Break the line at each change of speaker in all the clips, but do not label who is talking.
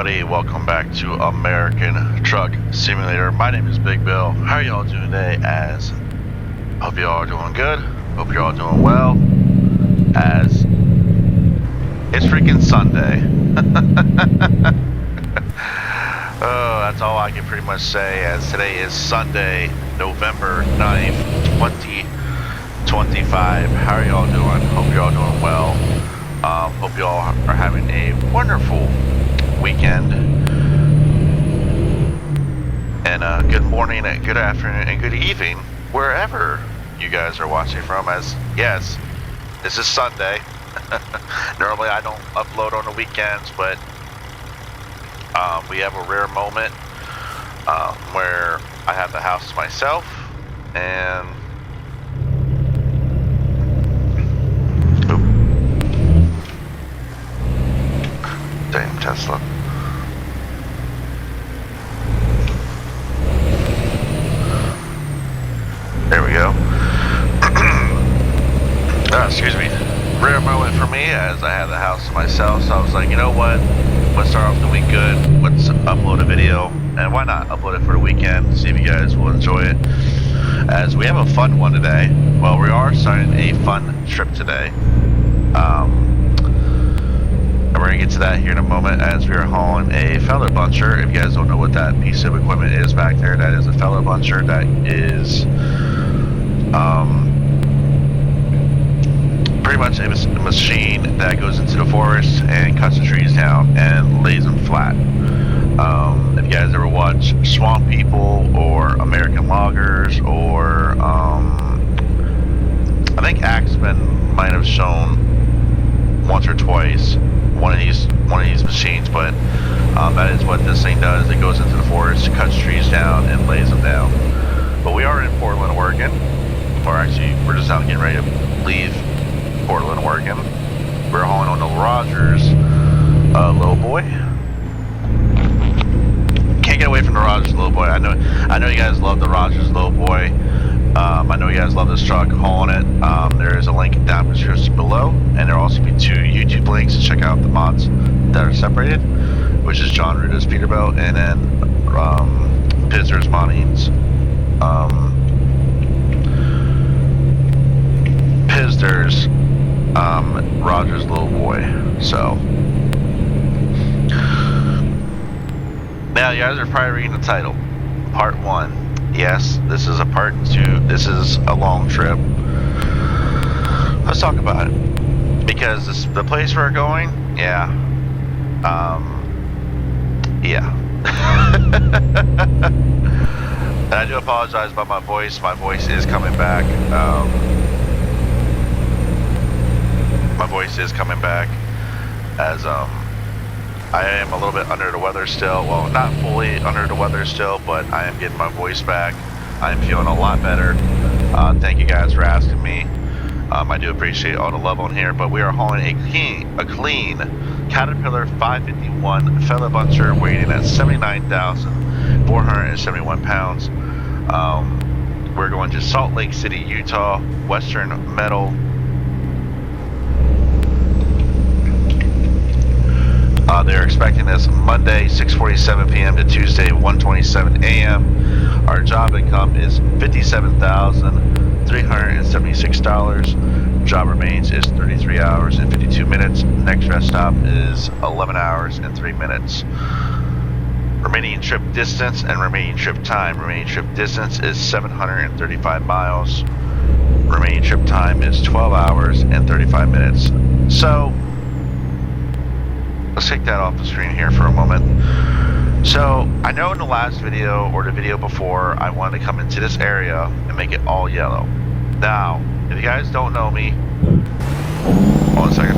everybody, welcome back to American Truck Simulator. My name is Big Bill. How are y'all doing today? Hope y'all are doing good. Hope you're all doing well. As it's freaking Sunday. Oh, that's all I can pretty much say, as today is Sunday, November 9th, 2025. How are y'all doing? Hope you're all doing well. Hope y'all are having a wonderful weekend. And good morning, good afternoon, and good evening, wherever you guys are watching from. As yes, this is Sunday. Normally I don't upload on the weekends, but we have a rare moment where I have the house to myself, and damn Tesla. There we go. Excuse me. Rare moment for me, as I had the house to myself, so I was like, you know what? Let's start off the week good. Let's upload a video, and why not upload it for the weekend? See if you guys will enjoy it. As we have a fun one today. Well, we are starting a fun trip today. And we're gonna get to that here in a moment, as we are hauling a feller buncher. If you guys don't know what that piece of equipment is back there, that is a feller buncher. That is pretty much a machine that goes into the forest and cuts the trees down and lays them flat. If you guys ever watch Swamp People or American Loggers, or I think Axeman might have shown once or twice one of these machines, but that is what this thing does. It goes into the forest, cuts trees down, and lays them down. But we are in Portland, Oregon, or actually we're just out getting ready to leave Portland, Oregon. We're hauling on the Rogers Lowboy. Can't get away from the Rogers Lowboy. I know you guys love the Rogers Lowboy. I know you guys love this truck, hauling it. There is a link down in the description below, and there will also be 2 YouTube links to check out the mods that are separated, which is John Rogers Peterbilt, and then Pizzster's moddings. Pizzster's Rogers Lowboy. So now you guys are probably reading the title, Part 1. Yes, this is a Part 2. This is a long trip. Let's talk about it, because the place we're going, yeah. And I do apologize about my voice. My voice is coming back. My voice is coming back, as I am a little bit under the weather still. Well, not fully under the weather still, but I am getting my voice back. I am feeling a lot better. Thank you guys for asking me. I do appreciate all the love on here, but we are hauling a clean Caterpillar 551 feller buncher, weighing at 79,471 pounds. We're going to Salt Lake City, Utah, Western Metal. They're expecting us Monday 6:47 p.m. to Tuesday 1:27 a.m. Our job income is $57,376. Job remains is 33 hours and 52 minutes. Next rest stop is 11 hours and 3 minutes. Remaining trip distance and remaining trip time. Remaining trip distance is 735 miles. Remaining trip time is 12 hours and 35 minutes. So let's take that off the screen here for a moment. So I know in the last video, or the video before, I wanted to come into this area and make it all yellow. Now, if you guys don't know me, hold on a second.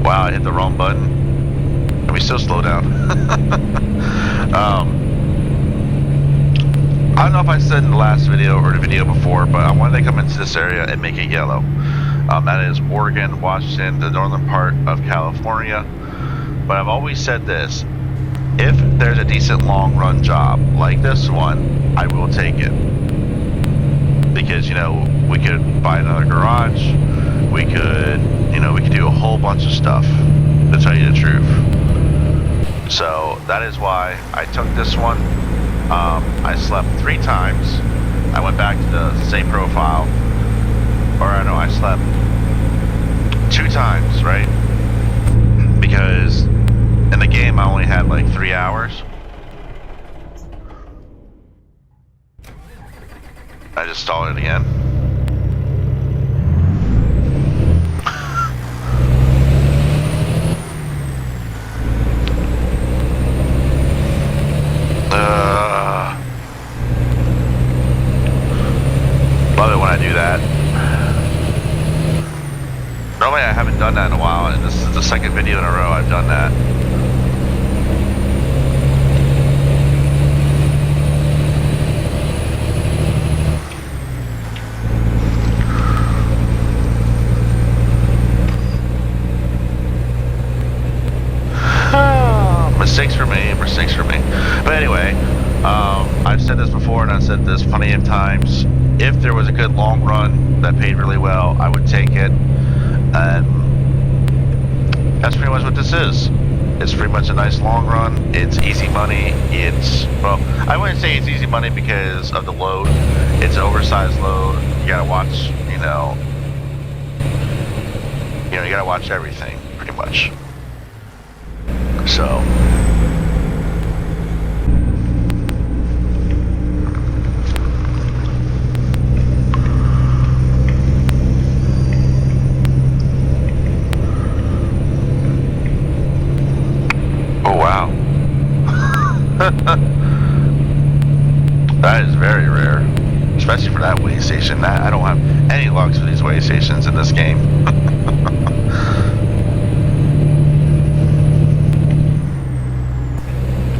Wow, I hit the wrong button. Let me still slow down. I don't know if I said in the last video or the video before, but I wanted to come into this area and make it yellow. That is Oregon, Washington, the northern part of California. But I've always said this, if there's a decent long run job like this one, I will take it. Because, you know, we could buy another garage, we could do a whole bunch of stuff, to tell you the truth. So that is why I took this one. I slept 3 times. I went back to the same profile. I slept 2 times, right? Because in the game I only had like 3 hours. I just stalled it again. Love it when I do that. Normally I haven't done that in a while, and this is the second video in a row I've done that. Mistakes for me, mistakes for me. But anyway, I've said this before and I've said this plenty of times. If there was a good long run that paid really well, I would take it. And that's pretty much what this is. It's pretty much a nice long run. It's easy money. It's, well, I wouldn't say it's easy money because of the load. It's an oversized load. You gotta watch, you gotta watch everything, pretty much. So. Oh, wow. That is very rare, especially for that weigh station. I don't have any luck for these weigh stations in this game.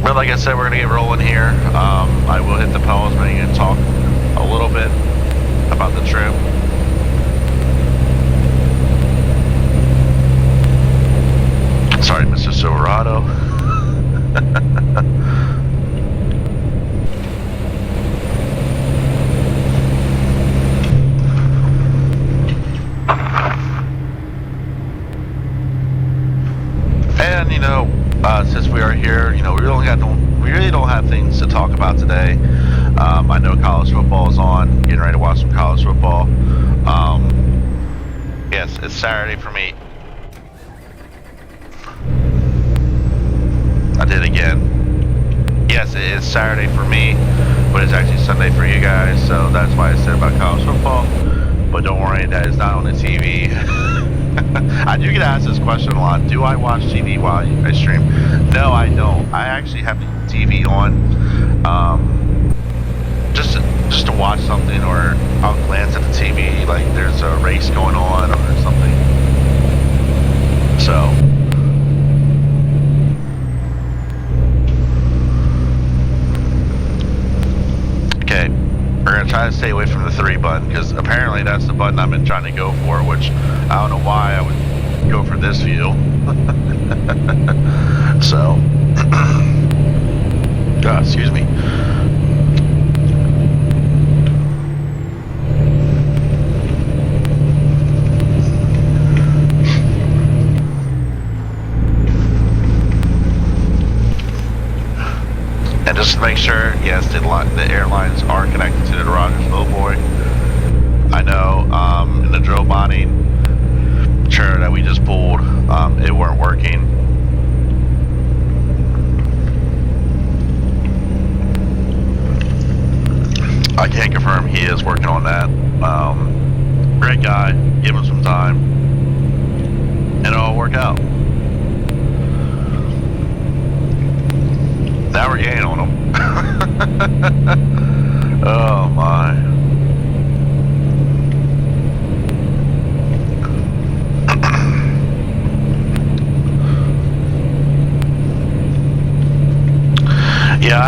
But like I said, we're gonna get rolling here. I will hit the pause button and talk a little bit about the trip. Sorry, Mr. Silverado. And since we are here, we really don't have things to talk about today. I know college football is on. Getting ready to watch some college football. Yes, it's Saturday for me. I did again. Yes, it is Saturday for me, but it's actually Sunday for you guys, so that's why I said about college football. But don't worry, that is not on the TV. I do get asked this question a lot. Do I watch TV while I stream? No, I don't. I actually have the TV on just to watch something, or I'll glance at the TV like there's a race going on or something. So. Okay, we're going to try to stay away from the 3 button, because apparently that's the button I've been trying to go for, which I don't know why I would go for this view. So, excuse me. And just to make sure, yes, the airlines are connected to the Rogers Lowboy. I know in the drill bonding trailer that we just pulled, it weren't working. I can confirm he is working on that. Great guy, give him some time, and it'll work out. Now we're gaining on them. Oh my. Yeah, I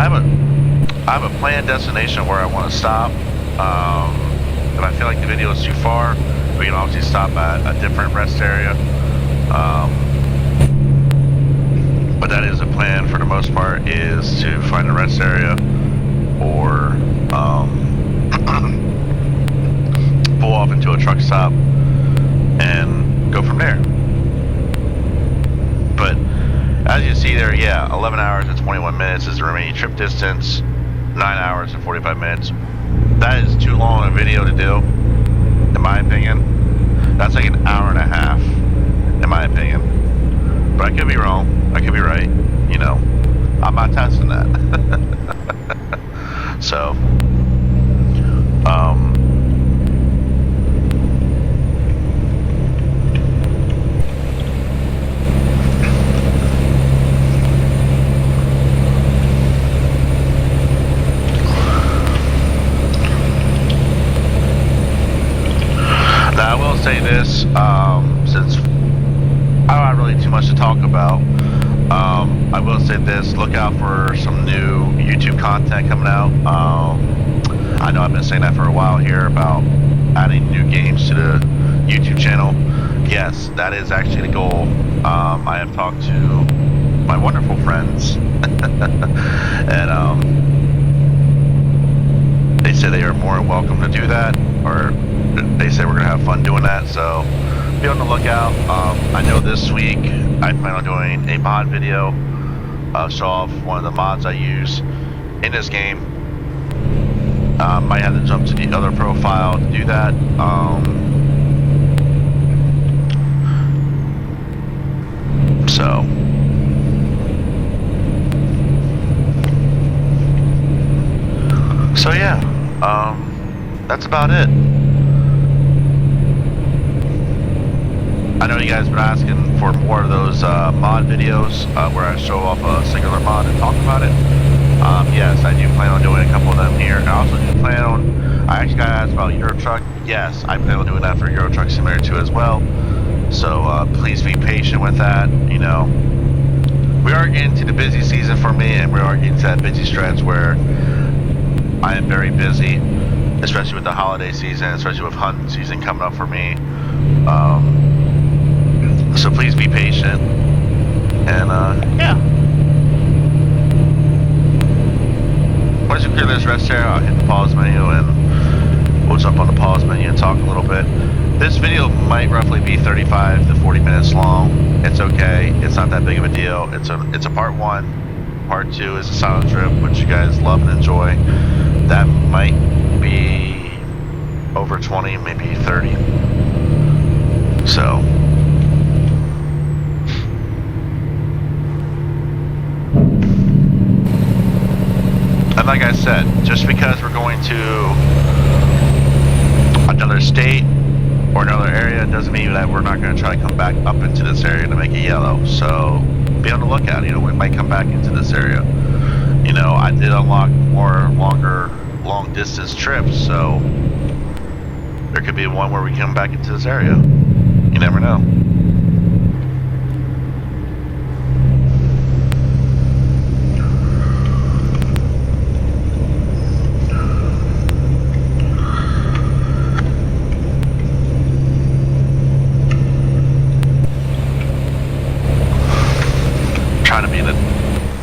have a planned destination where I want to stop. If I feel like the video is too far, We can obviously stop at a different rest area. But that is a plan for the most part, is to find a rest area or pull off into a truck stop and go from there. But as you see there, yeah, 11 hours and 21 minutes is the remaining trip distance, 9 hours and 45 minutes. That is too long a video to do, in my opinion. That's like an hour and a half, in my opinion. But I could be wrong, I could be right, you know. I'm not testing that. So, now I will say this, since I don't have really too much to talk about, I will say this, look out for some new YouTube content coming out. I know I've been saying that for a while here about adding new games to the YouTube channel. Yes, that is actually the goal. I have talked to my wonderful friends and they say they are more than welcome to do that, or they say we're gonna have fun doing that, so be on the lookout. I know this week I plan on doing a mod video, show off one of the mods I use in this game. Might have to jump to the other profile to do that. So yeah, that's about it. I know you guys have been asking for more of those mod videos where I show off a singular mod and talk about it. Yes, I do plan on doing a couple of them here. I also do plan on, I actually got asked about Euro Truck. Yes, I plan on doing that for Euro Truck Simulator 2 as well. So please be patient with that. You know, we are getting to the busy season for me, and we are getting to that busy stretch where I am very busy, especially with the holiday season, especially with hunting season coming up for me. So please be patient, and yeah. Once you clear this rest area, I'll hit the pause menu and we'll jump on the pause menu and talk a little bit. This video might roughly be 35 to 40 minutes long. It's okay, it's not that big of a deal. It's a part 1. Part 2 is a silent trip, which you guys love and enjoy. That might be over 20, maybe 30. So, and like I said, just because we're going to another state or another area doesn't mean that we're not going to try to come back up into this area to make it yellow. So be on the lookout. You know, we might come back into this area. You know, I did unlock more long distance trips, so there could be one where we come back into this area. You never know.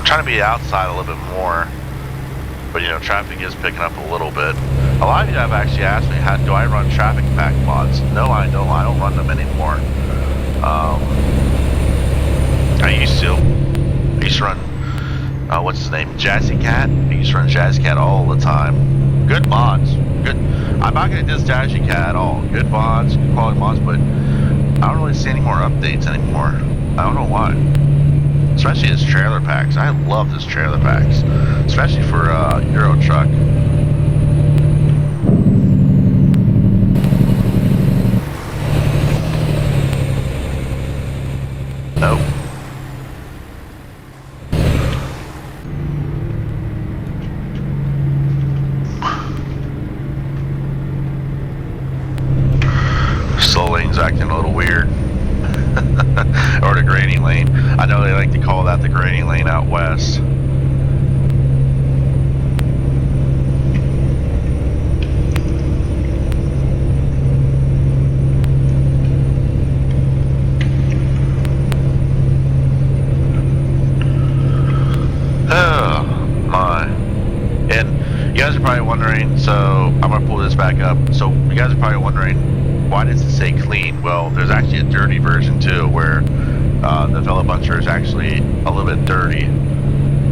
Trying to be outside a little bit more, but you know, traffic is picking up a little bit. A lot of you have actually asked me, how do I run traffic pack mods? No, I don't run them anymore. I used to run what's his name, Jazzy Cat. I used to run Jazzy Cat all the time. Good mods, good. I'm not gonna diss Jazzy Cat at all. Good mods, good quality mods, but I don't really see any more updates anymore. I don't know why. Especially his trailer packs. I love his trailer packs, especially for Euro Truck. Nope. Slow lane's acting a little weird. Or the grading lane. I know they like to call that the grading lane out west. So I'm gonna pull this back up. So you guys are probably wondering, why does it say clean? Well, there's actually a dirty version too, where the Vela Buncher is actually a little bit dirty.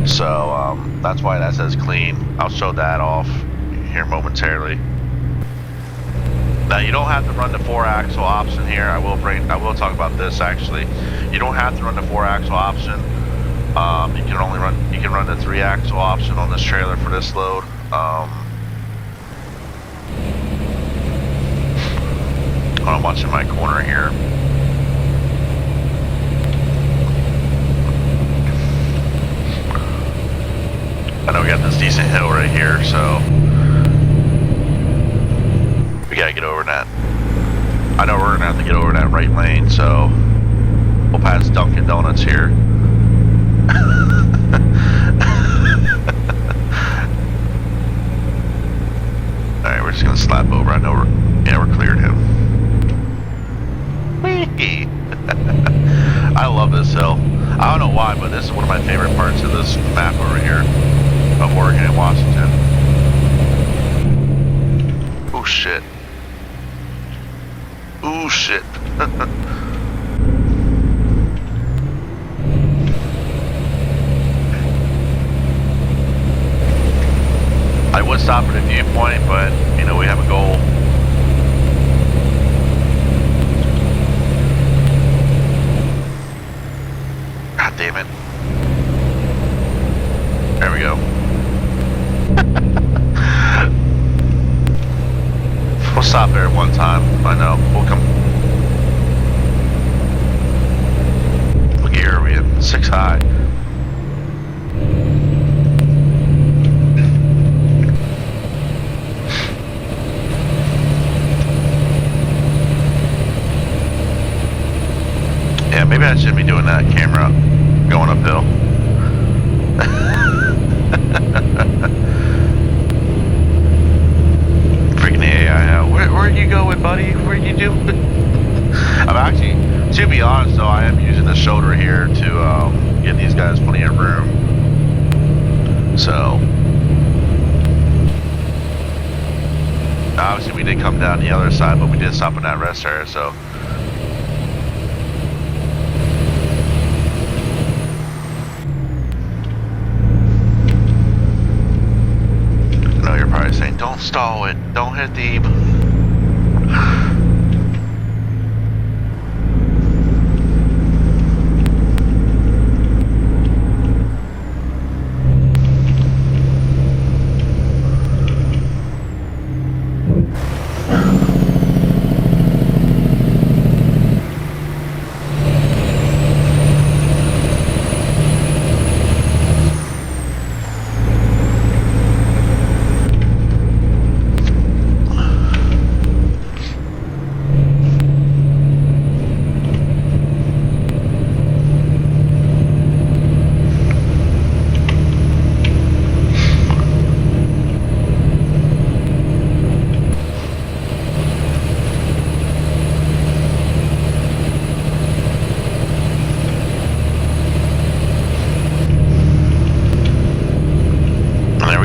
So that's why that says clean. I'll show that off here momentarily. Now you don't have to run the 4-axle option here. I will talk about this actually. You don't have to run the 4-axle option. You can run the 3-axle option on this trailer for this load. I'm watching my corner here. I know we got this decent hill right here, so we gotta get over that. I know we're gonna have to get over that right lane, so we'll pass Dunkin' Donuts here. Alright, we're just gonna slap over. I know we're cleared him. I love this hill. I don't know why, but this is one of my favorite parts of this map over here of Oregon and Washington. Oh shit. Oh shit. I would stop at a viewpoint, but you know, we have a goal. God damn it. There we go. We'll stop there one time. I know. We'll come. What gear are we in? 6 high. Yeah, maybe I shouldn't be doing that camera going uphill. Freaking the AI out. Where are you going, buddy? Where are you doing? I'm actually, to be honest though, I am using the shoulder here to give these guys plenty of room. So, obviously we did come down the other side, but we did stop in that rest area, so. Saying, don't stall it, don't hit the...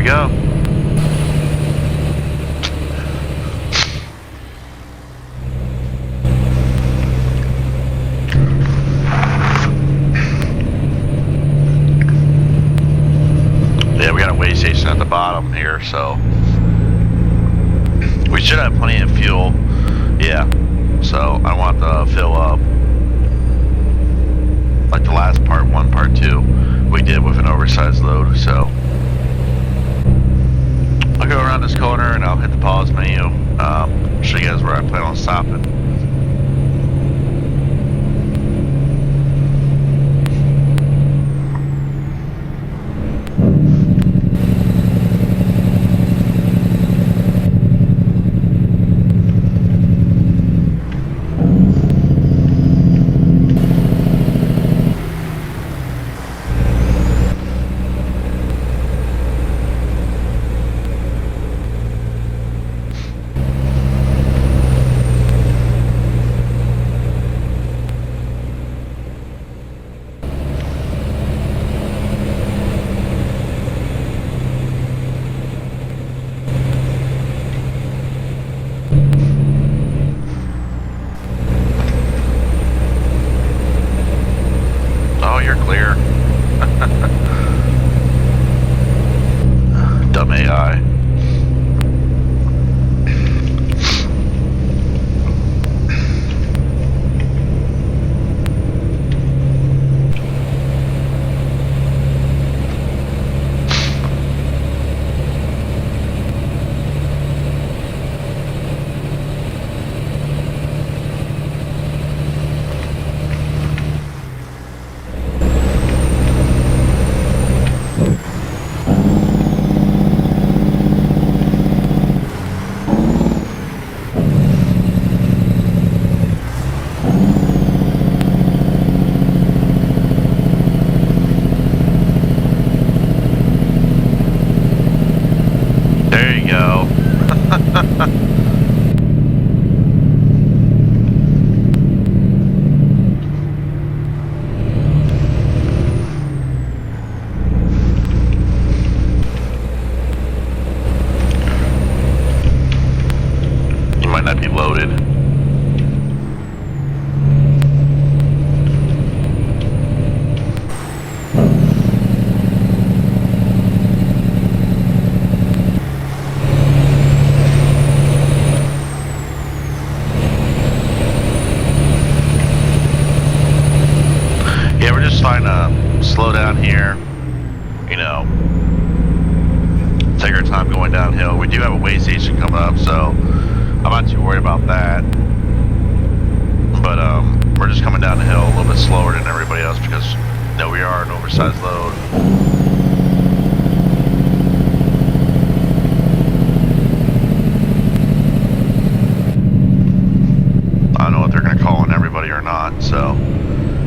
Go. Yeah, we got a weigh station at the bottom here, so we should have plenty of fuel. Yeah, so I want to fill up like the last part 1, part 2 we did with an oversized load, so I'll go around this corner and I'll hit the pause menu, show you guys where I plan on stopping. you're clear. Dumb AI. There you go. You might not be loaded. Yeah, we're just trying to slow down here. You know, take our time going downhill. We do have a weigh station coming up, so I'm not too worried about that. But we're just coming down the hill a little bit slower than everybody else because we are an oversized load. I don't know if they're going to call on everybody or not, so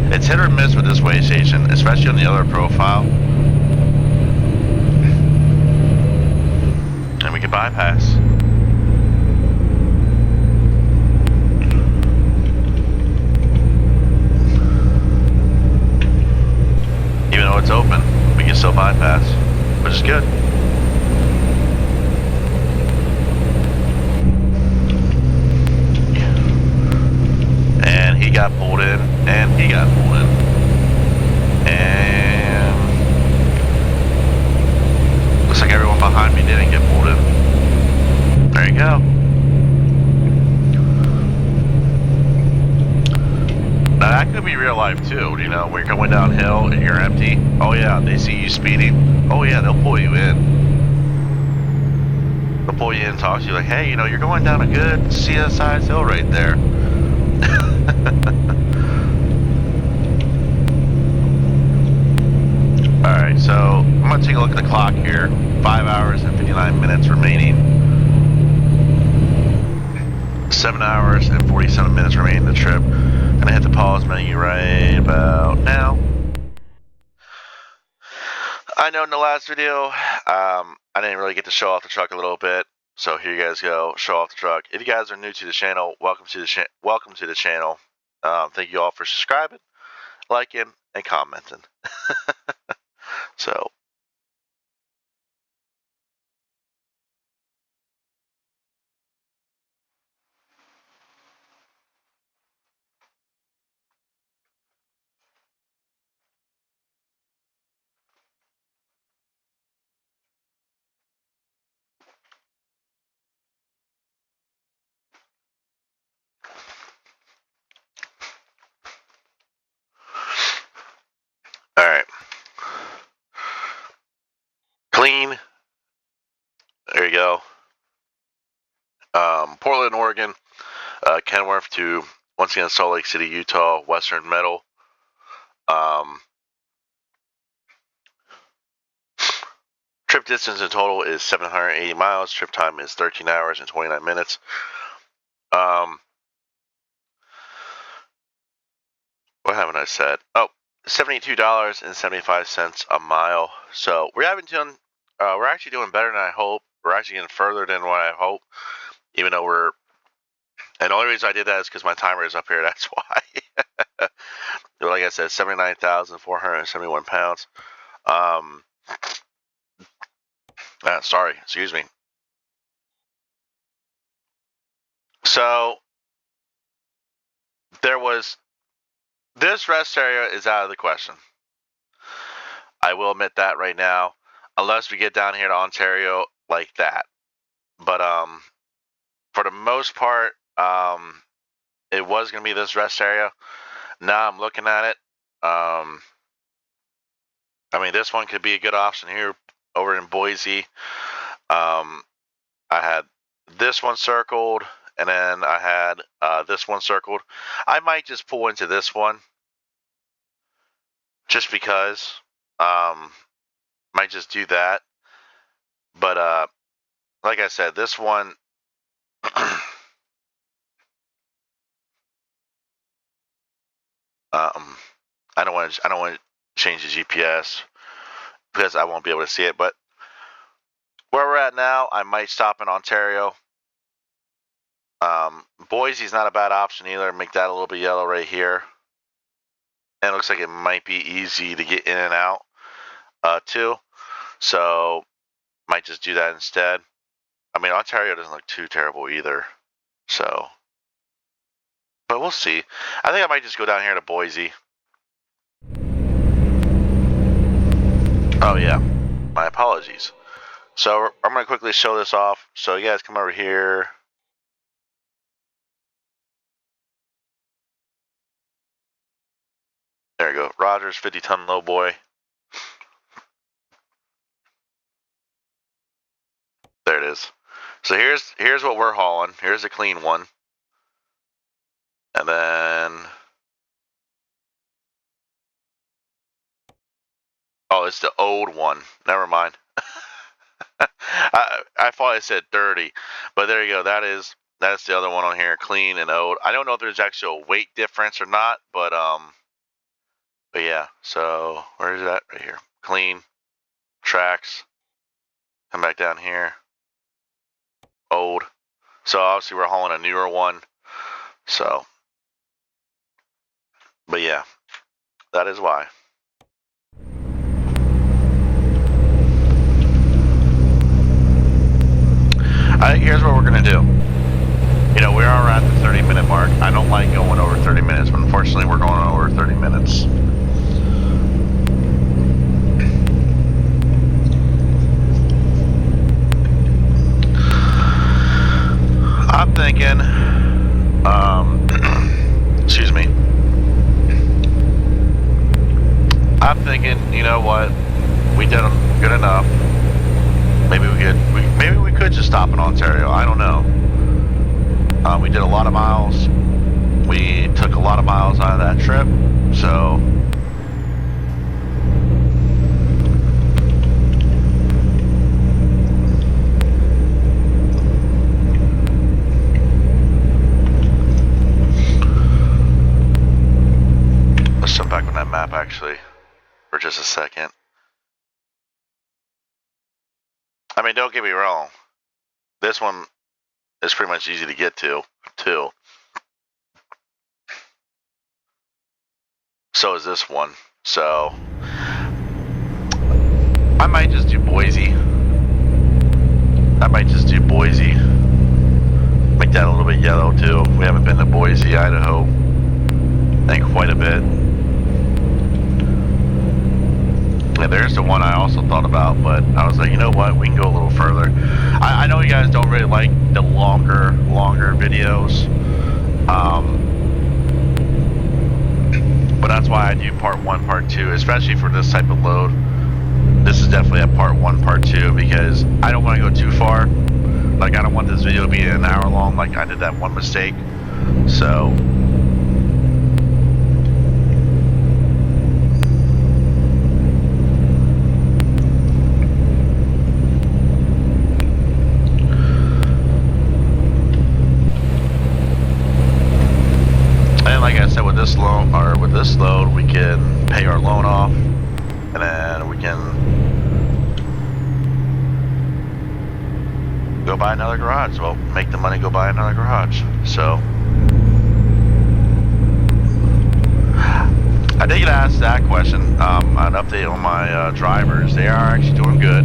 it's hit or miss with this weigh station, especially on the other profile. And we can bypass. Even though it's open, we can still bypass, which is good. And he got pulled in, and he got pulled in. And looks like everyone behind me didn't get pulled in. There you go. Now that could be real life too, when you're going downhill and you're empty. Oh yeah, they see you speeding. Oh yeah, they'll pull you in. They'll pull you in and talk to you like, hey, you're going down a good CSI hill right there. Alright, so I'm going to take a look at the clock here. 5 hours and 59 minutes remaining. 7 hours and 47 minutes remaining in the trip. Gonna hit the pause menu right about now. I know in the last video, I didn't really get to show off the truck a little bit. So here you guys go, show off the truck. If you guys are new to the channel, welcome to the channel. Thank you all for subscribing, liking, and commenting. So, all right, clean. There you go. Portland, Oregon, Kenworth to once again Salt Lake City, Utah, Western Metal. Trip distance in total is 780 miles. Trip time is 13 hours and 29 minutes. What haven't I said? Oh, $72.75 a mile. So we're actually doing better than I hoped. We're actually getting further than what I hoped, even though and the only reason I did that is because my timer is up here. That's why. Like I said, 79,471 pounds. Sorry, excuse me. So this rest area is out of the question. I will admit that right now, unless we get down here to Ontario like that. But for the most part, it was going to be this rest area. Now I'm looking at it. I mean, this one could be a good option here over in Boise. I had this one circled, and then I had this one circled. I might just pull into this one, just because. Might just do that. But like I said, this one. I don't want to change the GPS because I won't be able to see it. But where we're at now, I might stop in Ontario. Boise's not a bad option either. Make that a little bit yellow right here. And it looks like it might be easy to get in and out too. So might just do that instead. I mean, Ontario doesn't look too terrible either. So, but we'll see. I think I might just go down here to Boise. Oh yeah, my apologies. So I'm going to quickly show this off. So you guys come over here. There you go. Rogers 50-ton Lowboy. There it is. So here's what we're hauling. Here's a clean one. And then, oh, it's the old one. Never mind. I thought I said dirty, but there you go. That's the other one on here, clean and old. I don't know if there's actually a weight difference or not, but yeah. So where is that? Right here. Clean, tracks. Come back down here. Old. So obviously we're hauling a newer one. So, but yeah, that is why. Here's what we're gonna do. You know, we are at the 30-minute mark. I don't like going over 30 minutes, but unfortunately we're going over 30 minutes. I'm thinking, excuse me. I'm thinking, you know what? We did good enough. Maybe we could just stop in Ontario. I don't know. We did a lot of miles. We took a lot of miles out of that trip. So let's jump back on that map actually for just a second. I mean, don't get me wrong. This one is pretty much easy to get to, too. So is this one. So I might just do Boise. Make that a little bit yellow, too. We haven't been to Boise, Idaho, I think quite a bit. Yeah, there's the one I also thought about, but I was like, you know what, we can go a little further. I know you guys don't really like the longer videos, but that's why I do part 1, part 2, especially for this type of load. This is definitely a part 1, part 2, because I don't want to go too far. Like, I don't want this video to be an hour long like I did that one mistake. So like I said, with this load, we can pay our loan off, and then we can go buy another garage. Well, make the money go buy another garage. So I did get asked that question. An update on my drivers. They are actually doing good.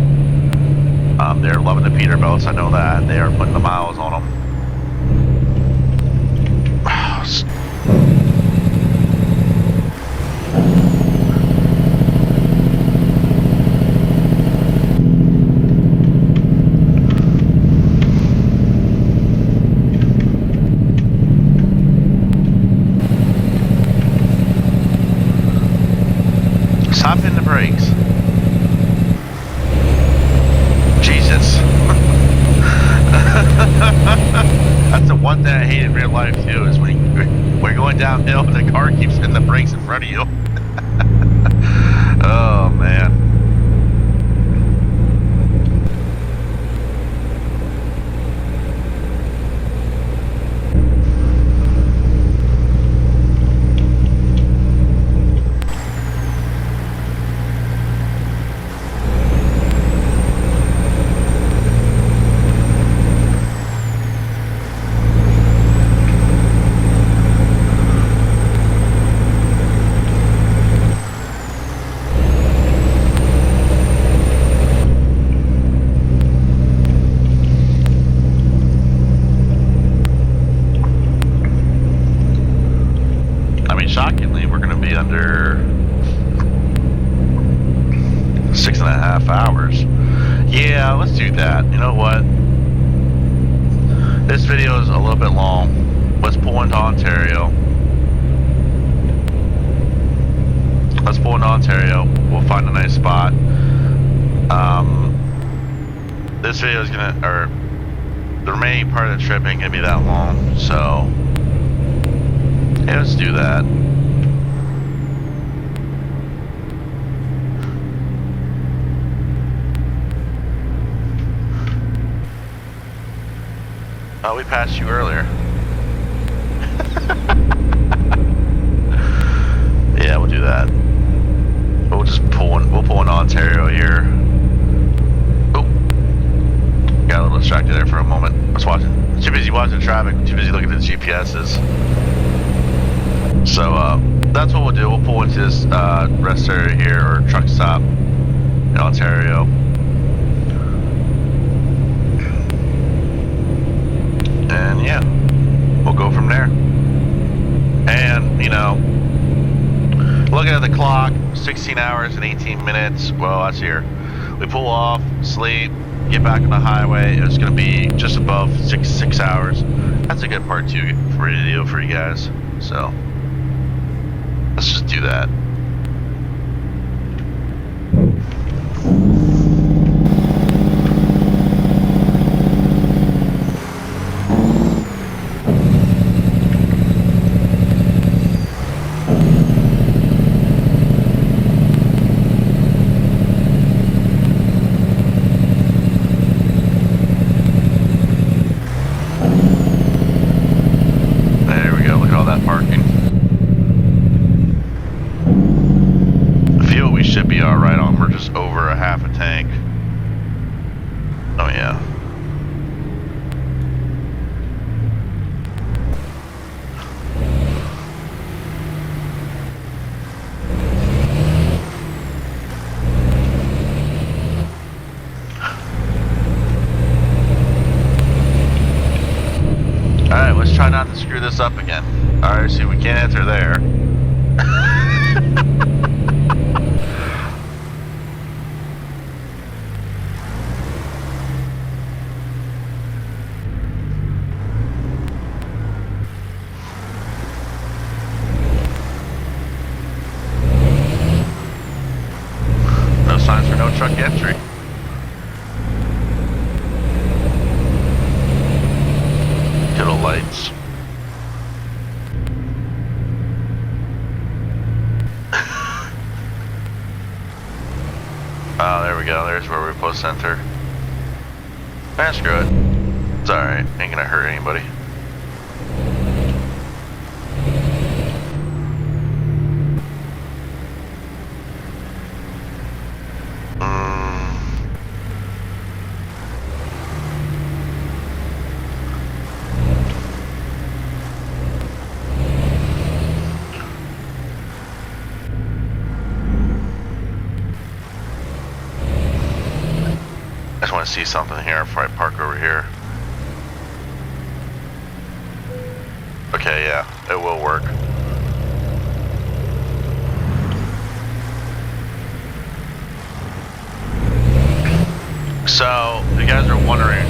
They're loving the Peterbilts. I know that. They are putting the miles on them. Stop hitting the brakes. Jesus. That's the one thing I hate in real life too, is when you're going downhill, the car keeps hitting the brakes in front of you. Oh man. Shockingly, we're going to be under 6.5 hours. Yeah, let's do that. You know what? This video is a little bit long. Let's pull into Ontario. Let's pull into Ontario. We'll find a nice spot. This video is going to, or the remaining part of the trip ain't going to be that long, so yeah, let's do that. Oh, we passed you earlier. Yeah, we'll do that. We'll just pull in Ontario here. Oh, got a little distracted there for a moment. I was watching, too busy watching the traffic, too busy looking at the GPSs. So that's what we'll do. We'll pull into this rest area here, or truck stop in Ontario. And yeah, we'll go from there. And, you know, looking at the clock, 16 hours and 18 minutes. Well, that's here. We pull off, sleep, get back on the highway. It's going to be just above six hours. That's a good part too for me to do for you guys. So let's just do that. Should be alright on. We're just over a half a tank. Oh yeah. Alright, let's try not to screw this up again. Alright, see, we can't enter there. Signs for no truck entry. Good old lights. Oh, there we go. There's where we're supposed to enter. Ah, screw it. It's alright. Ain't gonna hurt anybody. I just want to see something here before I park over here. Okay, yeah, it will work. So, if you guys are wondering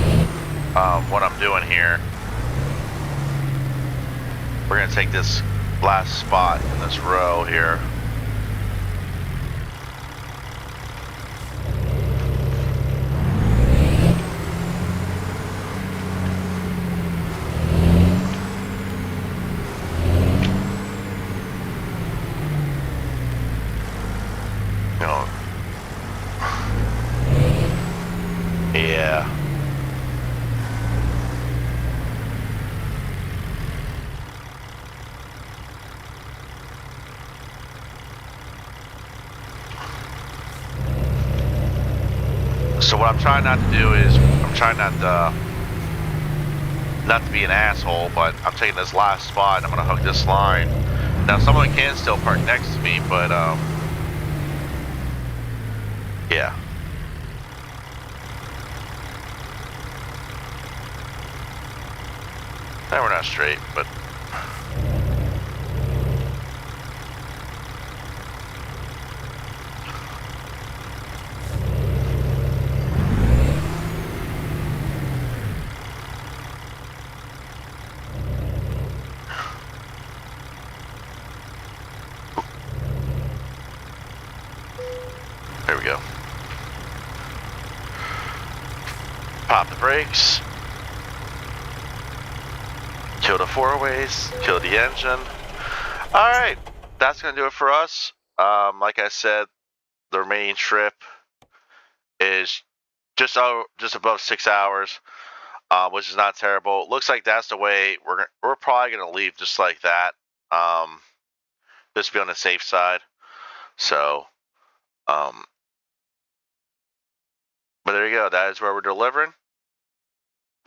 what I'm doing here, we're going to take this last spot in this row here. You know. Yeah. So what I'm trying not to do is I'm trying not to be an asshole, but I'm taking this last spot and I'm gonna hook this line. Now someone can still park next to me, but yeah. Now we're not straight, but there we go. Pop the brakes. Kill the four-ways. Kill the engine. All right, that's gonna do it for us. Like I said, the remaining trip is just above 6 hours, which is not terrible. Looks like that's the way we're probably gonna leave, just like that. Just to be on the safe side. So, but there you go. That is where we're delivering.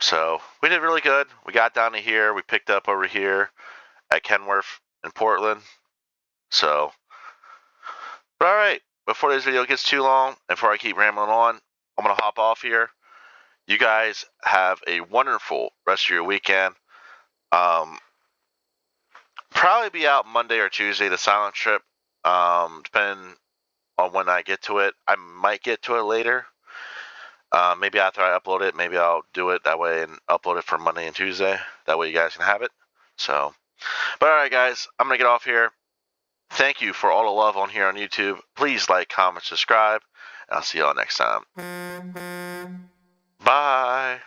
So we did really good. We got down to here. We picked up over here at Kenworth in Portland. So, but all right. Before this video gets too long, before I keep rambling on, I'm gonna hop off here. You guys have a wonderful rest of your weekend. Probably be out Monday or Tuesday, the silent trip. Depending on when I get to it. I might get to it later. Maybe after I upload it, maybe I'll do it that way and upload it for Monday and Tuesday. That way you guys can have it. So, but all right, guys, I'm going to get off here. Thank you for all the love on here on YouTube. Please like, comment, subscribe, and I'll see y'all next time. Bye.